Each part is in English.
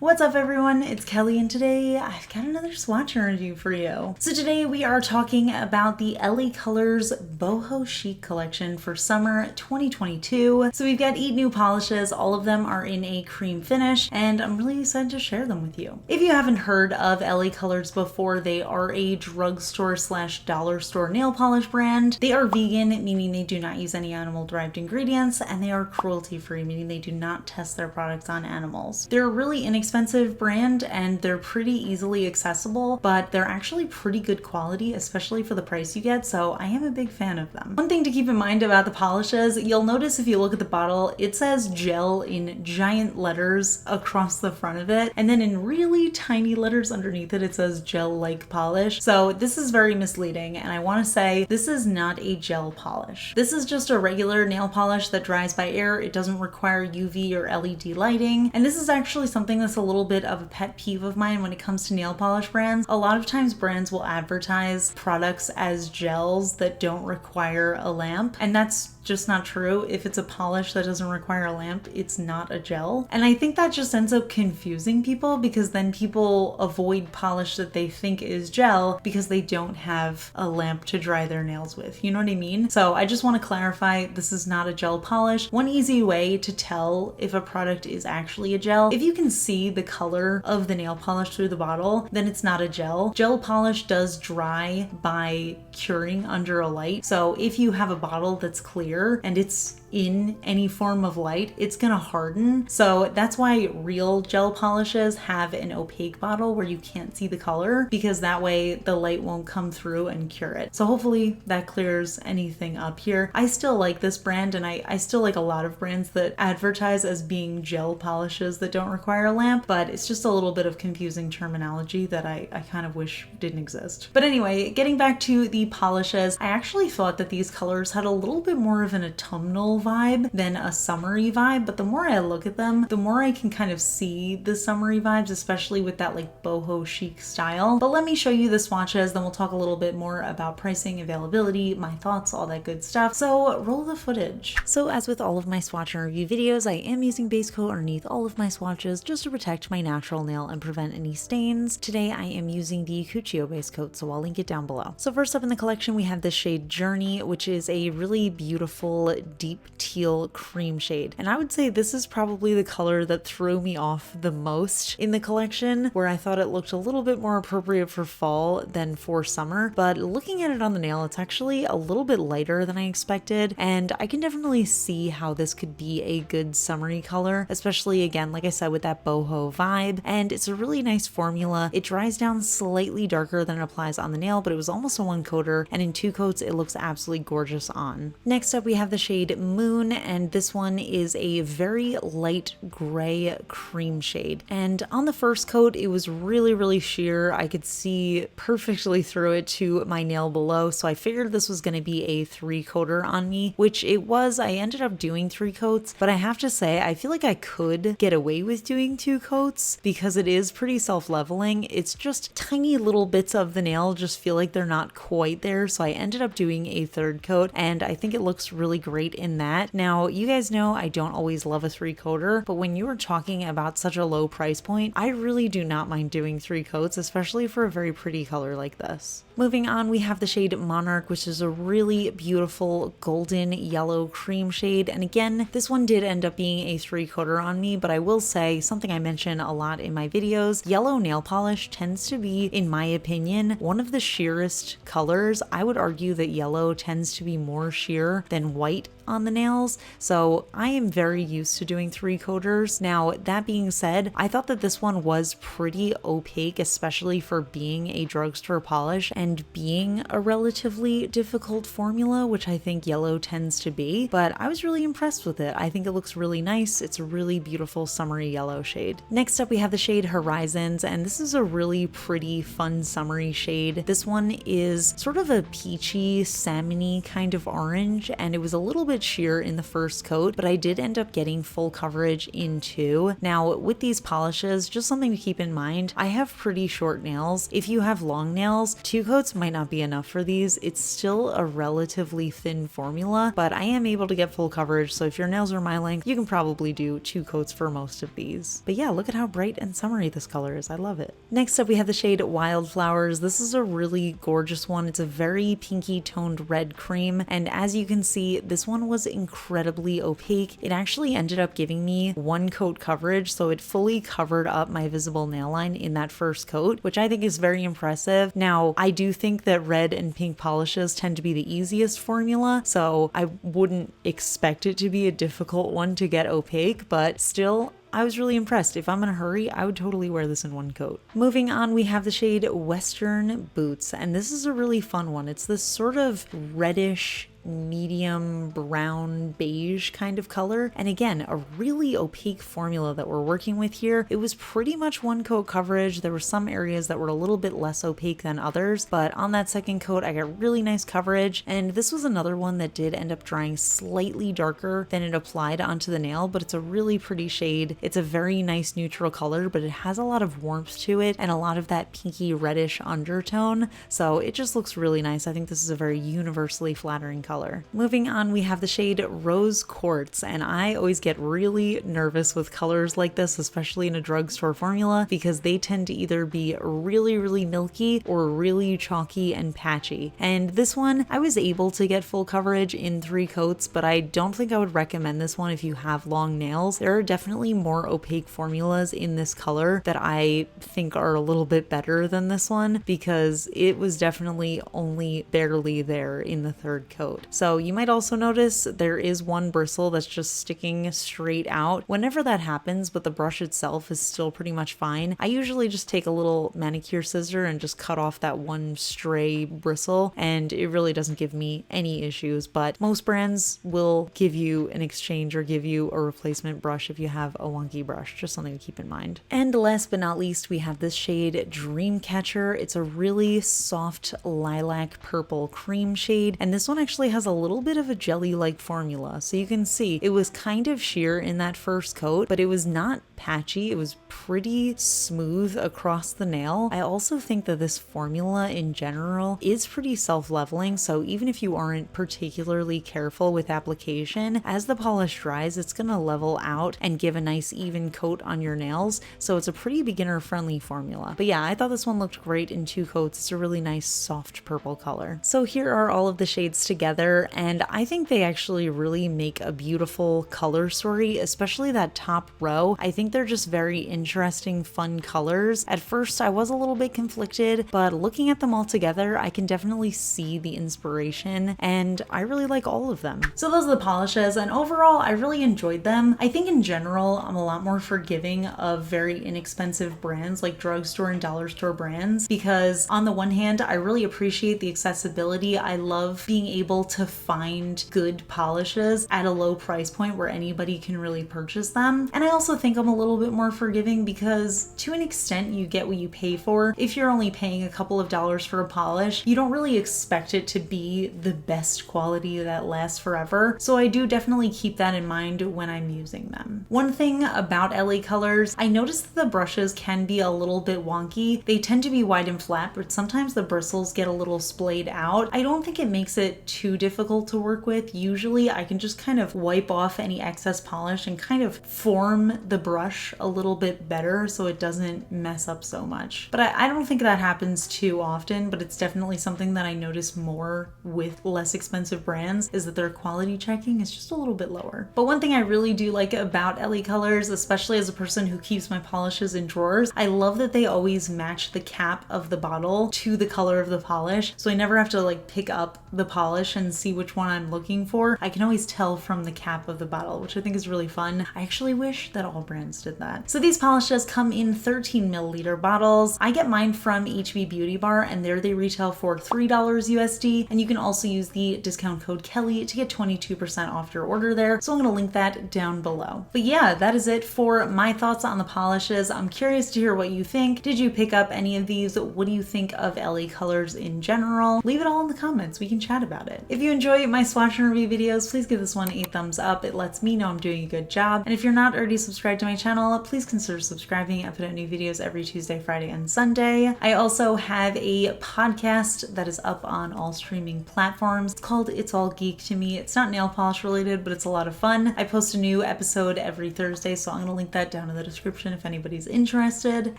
What's up everyone, it's Kelly and today I've got another swatch review for you. So today we are talking about the LA Colors Boho Chic collection for summer 2022. So we've got 8 new polishes, all of them are in a cream finish, and I'm really excited to share them with you. If you haven't heard of LA Colors before, they are a drugstore / dollar store nail polish brand. They are vegan, meaning they do not use any animal derived ingredients, and they are cruelty free, meaning they do not test their products on animals. They're a really inexpensive brand and they're pretty easily accessible, but they're actually pretty good quality, especially for the price you get, so I am a big fan of them. One thing to keep in mind about the polishes, you'll notice if you look at the bottle, it says gel in giant letters across the front of it, and then in really tiny letters underneath it, it says gel-like polish. So this is very misleading, and I want to say this is not a gel polish. This is just a regular nail polish that dries by air. It doesn't require UV or LED lighting, and this is actually something that's a little bit of a pet peeve of mine when it comes to nail polish brands. A lot of times brands will advertise products as gels that don't require a lamp, and that's just not true. If it's a polish that doesn't require a lamp, it's not a gel. And I think that just ends up confusing people because then people avoid polish that they think is gel because they don't have a lamp to dry their nails with. You know what I mean? So I just want to clarify, this is not a gel polish. One easy way to tell if a product is actually a gel, if you can see the color of the nail polish through the bottle, then it's not a gel. Gel polish does dry by curing under a light. So if you have a bottle that's clear and it's in any form of light, it's gonna harden. So that's why real gel polishes have an opaque bottle where you can't see the color, because that way the light won't come through and cure it. So hopefully that clears anything up here. I still like this brand, and I still like a lot of brands that advertise as being gel polishes that don't require a lamp, but it's just a little bit of confusing terminology that I kind of wish didn't exist. But anyway, getting back to the polishes, I actually thought that these colors had a little bit more of an autumnal vibe than a summery vibe, but the more I look at them, the more I can kind of see the summery vibes, especially with that like boho chic style. But let me show you the swatches, then we'll talk a little bit more about pricing, availability, my thoughts, all that good stuff. So roll the footage. So as with all of my swatch and review videos, I am using base coat underneath all of my swatches just to protect my natural nail and prevent any stains. Today I am using the Cuccio base coat, so I'll link it down below. So first up in the collection we have the shade Journey, which is a really beautiful deep teal cream shade, and I would say this is probably the color that threw me off the most in the collection, where I thought it looked a little bit more appropriate for fall than for summer. But looking at it on the nail, it's actually a little bit lighter than I expected, and I can definitely see how this could be a good summery color, especially again, like I said, with that boho vibe. And it's a really nice formula. It dries down slightly darker than it applies on the nail, but it was almost a 1 coater, and in 2 coats it looks absolutely gorgeous on. Next up we have the shade Moon, and this one is a very light gray cream shade. And on the first coat it was really sheer. I could see perfectly through it to my nail below, so I figured this was going to be a 3 coater on me, which it was. I ended up doing 3 coats, but I have to say I feel like I could get away with doing 2 coats because it is pretty self-leveling. It's just tiny little bits of the nail just feel like they're not quite there, so I ended up doing a 3rd coat, and I think it looks really great in that. Now, you guys know I don't always love a 3 coater, but when you are talking about such a low price point, I really do not mind doing 3 coats, especially for a very pretty color like this. Moving on, we have the shade Monarch, which is a really beautiful golden yellow cream shade. And again, this one did end up being a 3 coater on me, but I will say something I mention a lot in my videos, yellow nail polish tends to be, in my opinion, one of the sheerest colors. I would argue that yellow tends to be more sheer than white on the nails, so I am very used to doing 3 coaters. Now, that being said, I thought that this one was pretty opaque, especially for being a drugstore polish and being a relatively difficult formula, which I think yellow tends to be, but I was really impressed with it. I think it looks really nice. It's a really beautiful summery yellow shade. Next up, we have the shade Horizons, and this is a really pretty, fun summery shade. This one is sort of a peachy, salmony kind of orange, and it was a little bit bit sheer in the first coat, but I did end up getting full coverage in 2. Now with these polishes, just something to keep in mind, I have pretty short nails. If you have long nails, 2 coats might not be enough for these. It's still a relatively thin formula, but I am able to get full coverage, so if your nails are my length, you can probably do 2 coats for most of these. But yeah, look at how bright and summery this color is. I love it. Next up, we have the shade Wildflowers. This is a really gorgeous one. It's a very pinky toned red cream, and as you can see, this one was incredibly opaque. It actually ended up giving me 1 coat coverage, so it fully covered up my visible nail line in that first coat, which I think is very impressive. Now, I do think that red and pink polishes tend to be the easiest formula, so I wouldn't expect it to be a difficult one to get opaque, but still, I was really impressed. If I'm in a hurry, I would totally wear this in 1 coat. Moving on, we have the shade Western Boots, and this is a really fun one. It's this sort of reddish, medium brown beige kind of color, and again, a really opaque formula that we're working with here. It was pretty much 1 coat coverage. There were some areas that were a little bit less opaque than others, but on that second coat I got really nice coverage, and this was another one that did end up drying slightly darker than it applied onto the nail, but it's a really pretty shade. It's a very nice neutral color, but it has a lot of warmth to it and a lot of that pinky reddish undertone, so it just looks really nice. I think this is a very universally flattering color. Moving on, we have the shade Rose Quartz, and I always get really nervous with colors like this, especially in a drugstore formula, because they tend to either be really milky or really chalky and patchy. And this one, I was able to get full coverage in 3 coats, but I don't think I would recommend this one if you have long nails. There are definitely more opaque formulas in this color that I think are a little bit better than this one, because it was definitely only barely there in the 3rd coat. So you might also notice there is 1 bristle that's just sticking straight out. Whenever that happens, but the brush itself is still pretty much fine, I usually just take a little manicure scissor and just cut off that 1 stray bristle, and it really doesn't give me any issues. But most brands will give you an exchange or give you a replacement brush if you have a wonky brush. Just something to keep in mind. And last but not least, we have this shade Dreamcatcher. It's a really soft lilac purple cream shade, and this one actually has a little bit of a jelly-like formula. So you can see it was kind of sheer in that first coat, but it was not patchy. It was pretty smooth across the nail. I also think that this formula in general is pretty self-leveling, so even if you aren't particularly careful with application, as the polish dries, it's gonna level out and give a nice even coat on your nails. So it's a pretty beginner-friendly formula. But yeah, I thought this one looked great in 2 coats. It's a really nice soft purple color. So here are all of the shades together, and I think they actually really make a beautiful color story, especially that top row. I think they're just very interesting, fun colors. At first, I was a little bit conflicted, but looking at them all together, I can definitely see the inspiration, and I really like all of them. So those are the polishes, and overall, I really enjoyed them. I think in general, I'm a lot more forgiving of very inexpensive brands like drugstore and dollar store brands, because on the one hand, I really appreciate the accessibility. I love being able to find good polishes at a low price point where anybody can really purchase them. And I also think I'm a little bit more forgiving because to an extent you get what you pay for. If you're only paying a couple of dollars for a polish, you don't really expect it to be the best quality that lasts forever. So I do definitely keep that in mind when I'm using them. One thing about LA Colors, I noticed that the brushes can be a little bit wonky. They tend to be wide and flat, but sometimes the bristles get a little splayed out. I don't think it makes it too difficult to work with. Usually I can just kind of wipe off any excess polish and kind of form the brush a little bit better so it doesn't mess up so much. But I don't think that happens too often, but it's definitely something that I notice more with less expensive brands, is that their quality checking is just a little bit lower. But one thing I really do like about LA Colors, especially as a person who keeps my polishes in drawers, I love that they always match the cap of the bottle to the color of the polish. So I never have to like pick up the polish and see which one I'm looking for. I can always tell from the cap of the bottle, which I think is really fun. I actually wish that all brands just did that. So these polishes come in 13 milliliter bottles. I get mine from HB Beauty Bar, and there they retail for $3 USD, and you can also use the discount code KELLI to get 22% off your order there. So I'm gonna link that down below. But yeah, that is it for my thoughts on the polishes. I'm curious to hear what you think. Did you pick up any of these? What do you think of LA Colors in general? Leave it all in the comments. We can chat about it. If you enjoy my swatch and review videos, please give this one a thumbs up. It lets me know I'm doing a good job. And if you're not already subscribed to my channel, please consider subscribing. I put out new videos every Tuesday, Friday, and Sunday. I also have a podcast that is up on all streaming platforms. It's called It's All Geek to Me. It's not nail polish related, but it's a lot of fun. I post a new episode every Thursday, so I'm going to link that down in the description if anybody's interested.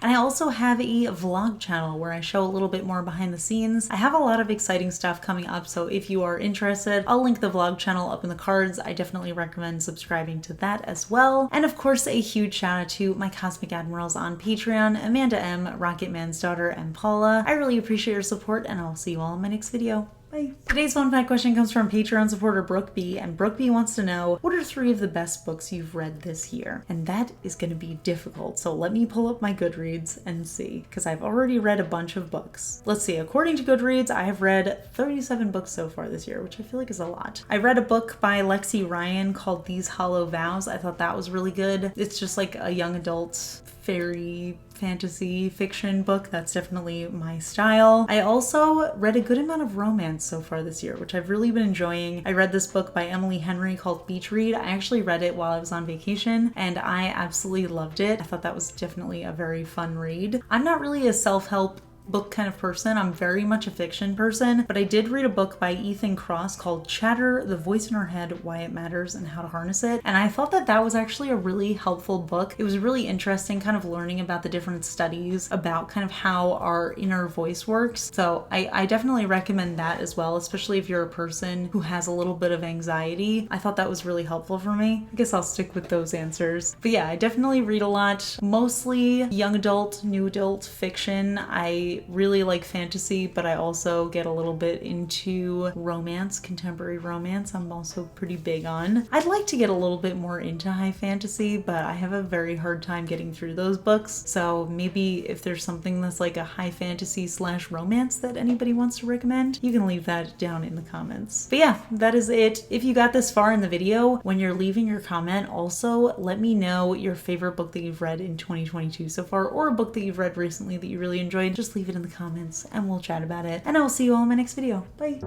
And I also have a vlog channel where I show a little bit more behind the scenes. I have a lot of exciting stuff coming up, so if you are interested, I'll link the vlog channel up in the cards. I definitely recommend subscribing to that as well. And of course, a huge shout out to my Cosmic Admirals on Patreon, Amanda M, Rocketman's daughter, and Paula. I really appreciate your support, and I'll see you all in my next video. Bye. Today's fun fact question comes from Patreon supporter Brooke B, and Brooke B wants to know, what are 3 of the best books you've read this year? And that is going to be difficult, so let me pull up my Goodreads and see, because I've already read a bunch of books. Let's see, according to Goodreads, I have read 37 books so far this year, which I feel like is a lot. I read a book by Lexi Ryan called These Hollow Vows. I thought that was really good. It's just like a young adult fairy fantasy fiction book. That's definitely my style. I also read a good amount of romance so far this year, which I've really been enjoying. I read this book by Emily Henry called Beach Read. I actually read it while I was on vacation, and I absolutely loved it. I thought that was definitely a very fun read. I'm not really a self-help book kind of person. I'm very much a fiction person, but I did read a book by Ethan Cross called Chatter, The Voice in Our Head, Why It Matters and How to Harness It. And I thought that that was actually a really helpful book. It was really interesting kind of learning about the different studies about kind of how our inner voice works. So I definitely recommend that as well, especially if you're a person who has a little bit of anxiety. I thought that was really helpful for me. I guess I'll stick with those answers. But yeah, I definitely read a lot, mostly young adult, new adult fiction. I really like fantasy, but I also get a little bit into romance, contemporary romance. I'm also pretty big on. I'd like to get a little bit more into high fantasy, but I have a very hard time getting through those books. So maybe if there's something that's like a high fantasy / romance that anybody wants to recommend, you can leave that down in the comments. But yeah, that is it. If you got this far in the video, when you're leaving your comment, also let me know your favorite book that you've read in 2022 so far, or a book that you've read recently that you really enjoyed. Just leave it in the comments and we'll chat about it. And I will see you all in my next video. Bye.